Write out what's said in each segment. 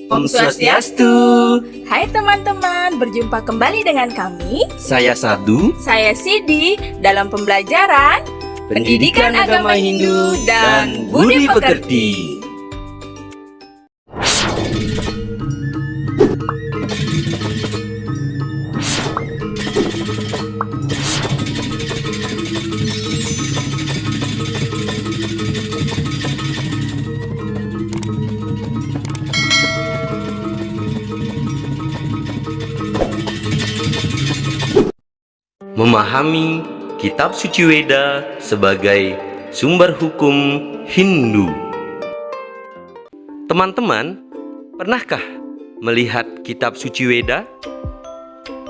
Om Swastiastu. Hai teman-teman, berjumpa kembali dengan kami. Saya Sadu. Saya Sidi dalam pembelajaran Pendidikan Agama Hindu dan Budi Pekerti. Memahami Kitab Suci Weda sebagai sumber hukum Hindu. Teman-teman, pernahkah melihat Kitab Suci Weda?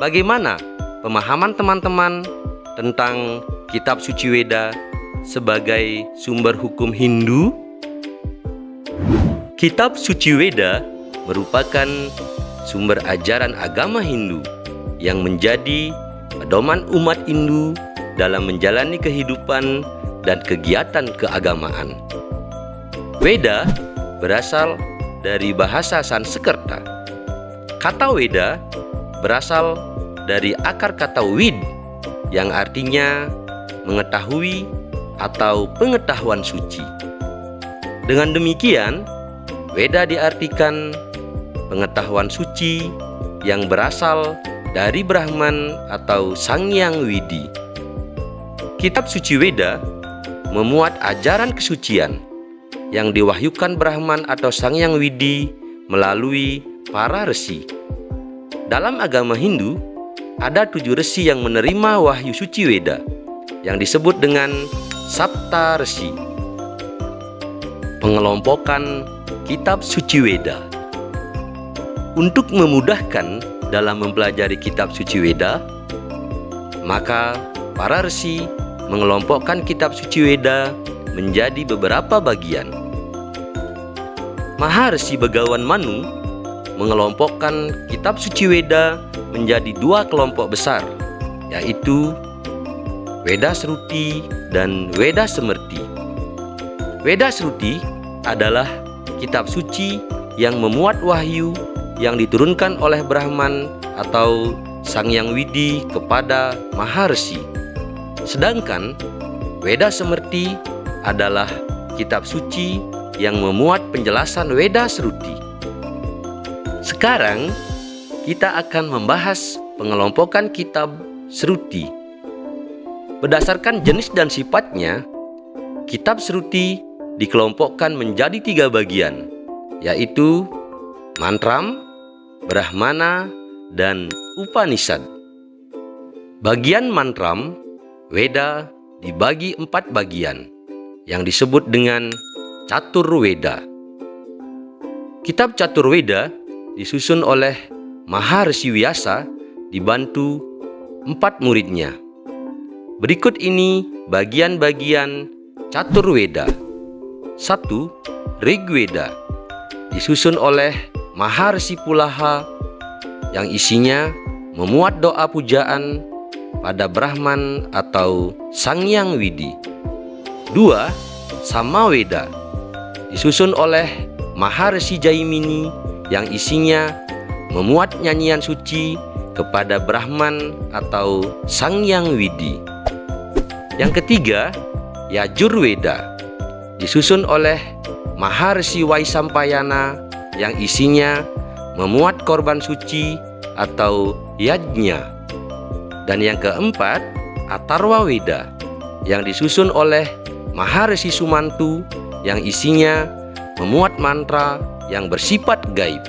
Bagaimana pemahaman teman-teman tentang Kitab Suci Weda sebagai sumber hukum Hindu? Kitab Suci Weda merupakan sumber ajaran agama Hindu yang menjadi pedoman umat Hindu dalam menjalani kehidupan dan kegiatan keagamaan. Weda berasal dari bahasa Sanskerta. Kata Weda berasal dari akar kata wid yang artinya mengetahui atau pengetahuan suci. Dengan demikian, Weda diartikan pengetahuan suci yang berasal dari Brahman atau Sang Hyang Widi. Kitab Suci Weda memuat ajaran kesucian yang diwahyukan Brahman atau Sang Hyang Widi melalui para resi. Dalam agama Hindu, ada 7 resi yang menerima wahyu suci Weda yang disebut dengan Sapta Resi. Pengelompokan Kitab Suci Weda. Untuk memudahkan dalam mempelajari Kitab Suci Weda, maka para resi mengelompokkan Kitab Suci Weda menjadi beberapa bagian. Maharesi Begawan Manu mengelompokkan Kitab Suci Weda menjadi 2 kelompok besar, yaitu Weda Sruti dan Weda Smriti. Weda Sruti adalah kitab suci yang memuat wahyu yang diturunkan oleh Brahman atau Sang Hyang Widi kepada Maharesi. Sedangkan Weda Smriti adalah kitab suci yang memuat penjelasan Weda Sruti. Sekarang kita akan membahas pengelompokan kitab Sruti. Berdasarkan jenis dan sifatnya, kitab Sruti dikelompokkan menjadi 3 bagian, yaitu Mantram, Brahmana, dan Upanishad. Bagian Mantram, Weda dibagi 4 bagian yang disebut dengan Catur Weda. Kitab Catur Weda disusun oleh Maharesi Vyasa dibantu 4 muridnya. Berikut ini bagian-bagian Catur Weda. 1. Rigveda disusun oleh Maharesi Pulaha yang isinya memuat doa pujaan pada Brahman atau Sang Hyang Widi. 2. Samaweda disusun oleh Maharesi Jaimini yang isinya memuat nyanyian suci kepada Brahman atau Sang Hyang Widi. Yang ketiga, Yajurveda disusun oleh Maharesi Vaisampayana yang isinya memuat korban suci atau yajnya. Dan yang keempat, Atharva Weda yang disusun oleh Maharesi Sumantu yang isinya memuat mantra yang bersifat gaib.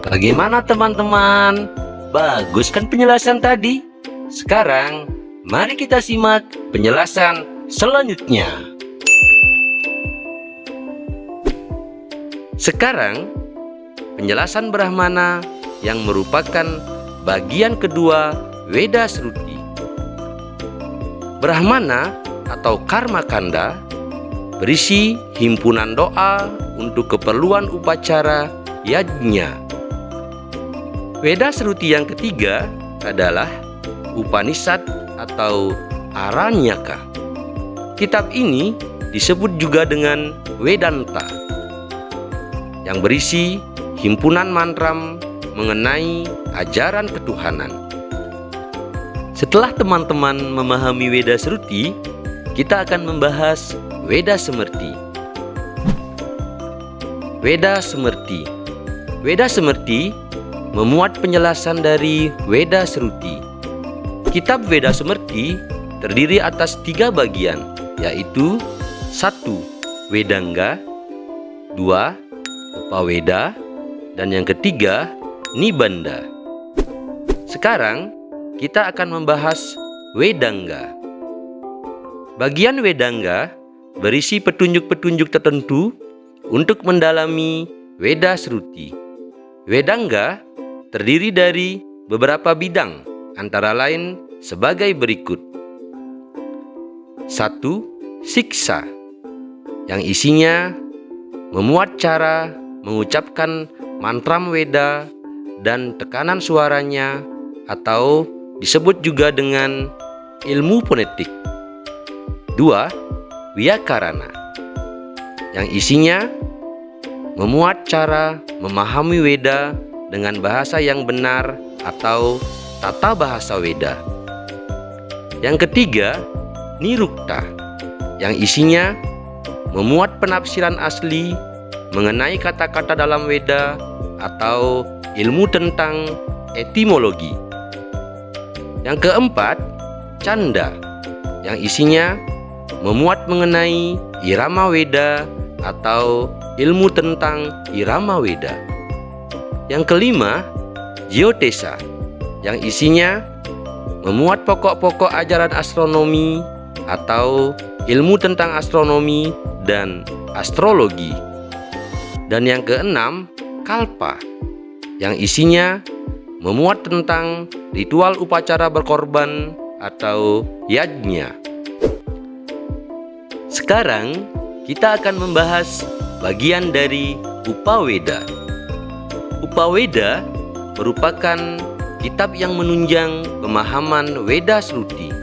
Bagaimana teman-teman? Bagus kan penjelasan tadi? Sekarang mari kita simak penjelasan selanjutnya. Sekarang, penjelasan Brahmana yang merupakan bagian kedua Weda Sruti. Brahmana atau Karma Kanda berisi himpunan doa untuk keperluan upacara yajnya. Weda Sruti yang ketiga adalah Upanishad atau Aranyaka. Kitab ini disebut juga dengan Vedanta. yang berisi himpunan mantram mengenai ajaran ketuhanan. Setelah teman-teman memahami Weda Sruti, kita akan membahas Weda Smrti. Weda Smrti. Weda Smrti memuat penjelasan dari Weda Sruti. Kitab Weda Smrti terdiri atas 3 bagian, yaitu 1. Wedanga, 2. Upaweda, dan yang ketiga Nibanda. Sekarang kita akan membahas Wedanga. Bagian Wedanga berisi petunjuk-petunjuk tertentu untuk mendalami Weda Sruti. Wedanga terdiri dari beberapa bidang, antara lain sebagai berikut. 1. Siksa, yang isinya memuat cara mengucapkan mantram Weda dan tekanan suaranya, atau disebut juga dengan ilmu fonetik. 2. Wyakarana, yang isinya memuat cara memahami Weda dengan bahasa yang benar atau tata bahasa Weda. Yang ketiga, Nirukta, yang isinya memuat penafsiran asli mengenai kata-kata dalam Weda atau ilmu tentang etimologi. Yang keempat, Canda, yang isinya memuat mengenai irama Weda atau ilmu tentang irama Weda. Yang kelima, Jyotesa, yang isinya memuat pokok-pokok ajaran astronomi atau ilmu tentang astronomi dan astrologi. Dan yang keenam, Kalpa, yang isinya memuat tentang ritual upacara berkorban atau yajnya. Sekarang kita akan membahas bagian dari Upaweda. Upaweda merupakan kitab yang menunjang pemahaman Weda Sruti.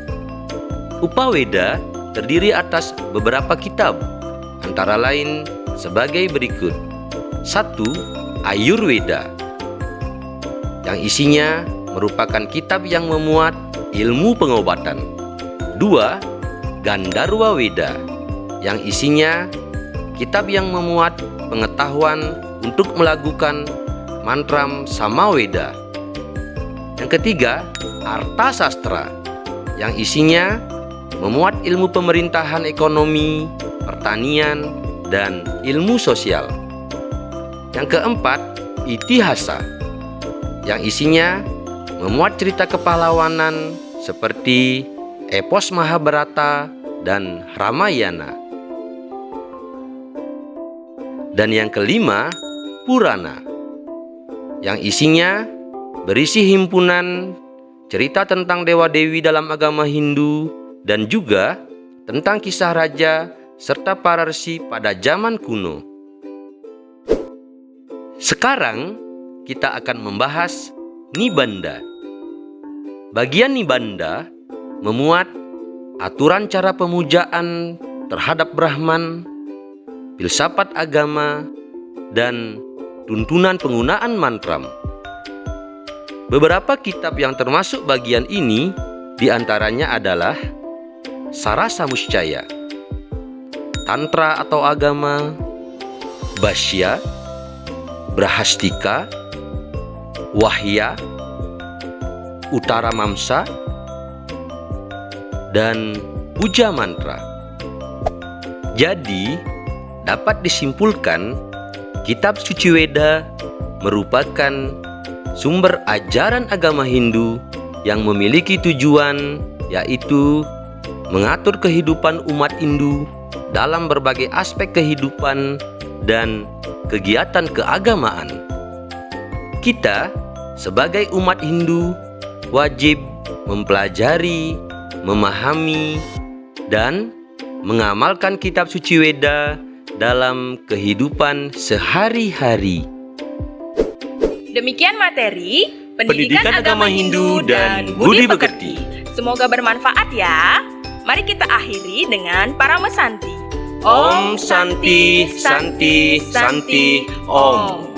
Upaweda terdiri atas beberapa kitab, antara lain sebagai berikut. 1. Ayurveda, yang isinya merupakan kitab yang memuat ilmu pengobatan. 2. Gandharva Weda, yang isinya kitab yang memuat pengetahuan untuk melakukan mantram Samaweda. Yang ketiga, Artha Sastra, yang isinya memuat ilmu pemerintahan, ekonomi, pertanian, dan ilmu sosial. Yang keempat, Itihasa, yang isinya memuat cerita kepahlawanan seperti epos Mahabharata dan Ramayana. Dan yang kelima, Purana, yang isinya berisi himpunan cerita tentang dewa-dewi dalam agama Hindu dan juga tentang kisah raja serta para resi pada zaman kuno. Sekarang kita akan membahas Nibanda. Bagian Nibanda memuat aturan cara pemujaan terhadap Brahman, filsafat agama, dan tuntunan penggunaan mantram. Beberapa kitab yang termasuk bagian ini diantaranya adalah Sarasa Muscaya, Tantra atau Agama, Bhashya, Brahastika, Wahya, Uttara Mamsa, dan Puja Mantra. Jadi, dapat disimpulkan kitab suci Weda merupakan sumber ajaran agama Hindu yang memiliki tujuan, yaitu mengatur kehidupan umat Hindu dalam berbagai aspek kehidupan dan kegiatan keagamaan. Kita sebagai umat Hindu wajib mempelajari, memahami, dan mengamalkan kitab suci Weda dalam kehidupan sehari-hari. Demikian materi Pendidikan Agama Hindu dan Budi Pekerti. Semoga bermanfaat ya. Mari kita akhiri dengan Paramasanti. Om Santi Santi Santi Om.